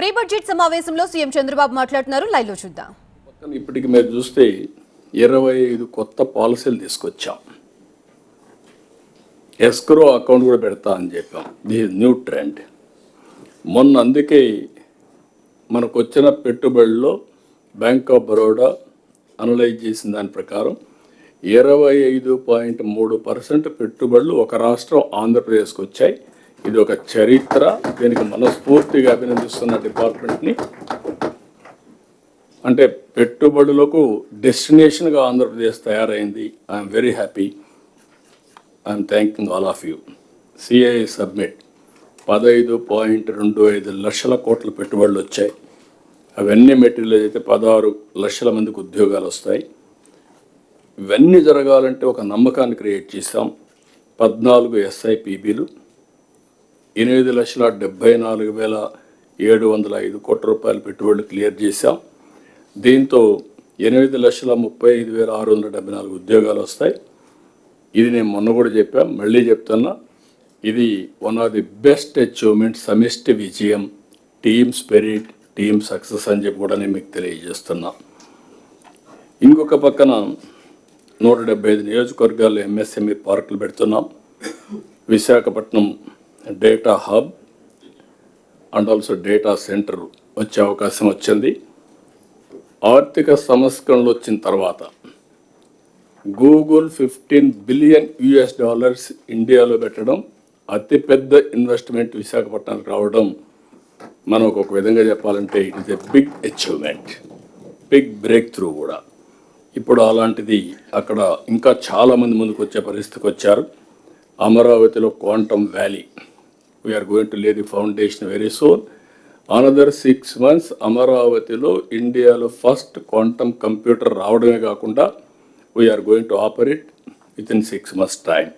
Pre budget సమావేశంలో CM Chandrababu మాట్లాడుతున్నారు. Live లో చూద్దాం. ఇప్పటికి మీరు చూస్తే 25 కొత్త పాలసీలు తీసుకొచ్చాం. ఎస్క్రో అకౌంట్ కూడా పెడతా అని చెప్పాం. This new trend. మొన్న అందుకే మనకు వచ్చిన పెట్టుబడుల్లో బ్యాంక్ ఆఫ్ బరోడా అనలైజ్ చేసిన దాని ప్రకారం 25.3% పెట్టుబడులు ఒక రాష్ట్రం ఆంధ్రప్రదేశ్కి వచ్చాయి. ఇది ఒక చరిత్ర. దీనికి మనస్ఫూర్తిగా అభినందిస్తున్న డిపార్ట్మెంట్ని. అంటే పెట్టుబడులకు డెస్టినేషన్గా ఆంధ్రప్రదేశ్ తయారైంది. I'm very happy. I'm thanking all of you. CI submit 15.25 లక్షల కోట్ల పెట్టుబడులు వచ్చాయి. అవన్నీ మెటీరియల్ అయితే 16 లక్షల మందికి ఉద్యోగాలు వస్తాయి. ఇవన్నీ జరగాలంటే ఒక నమ్మకాన్ని క్రియేట్ చేశాం. 14 SIPBలు, 8,74,705 కోట్ల రూపాయల పెట్టుబడులు క్లియర్ చేశాం. దీంతో 8,35,674 ఉద్యోగాలు వస్తాయి. ఇది నేను మొన్న కూడా చెప్పా, మళ్ళీ చెప్తున్నా. ఇది one of the best achievement, సమిష్టి విజయం, టీమ్ స్పిరిట్, టీమ్ సక్సెస్ అని చెప్పి కూడా నేను మీకు తెలియజేస్తున్నా. ఇంకొక పక్కన 175 నియోజకవర్గాల్లో MSME పార్కులు పెడుతున్నాం. Visakhapatnam data hub and also data centre వచ్చే అవకాశం వచ్చింది. ఆర్థిక సంస్కరణలు వచ్చిన తర్వాత గూగుల్ $15 బిలియన్ ఇండియాలో పెట్టడం, అతిపెద్ద ఇన్వెస్ట్మెంట్ విశాఖపట్నానికి రావడం, మనకు ఒక విధంగా చెప్పాలంటే it is a big achievement, big breakthrough కూడా. ఇప్పుడు అలాంటిది అక్కడ ఇంకా చాలామంది ముందుకు వచ్చే పరిస్థితికి వచ్చారు. అమరావతిలో quantum valley, we're going to lay the foundation very soon. Another 6 months అమరావతిలో ఇండియాలో ఫస్ట్ క్వాంటమ్ కంప్యూటర్ రావడమే కాకుండా we're going to operate with in 6 months time.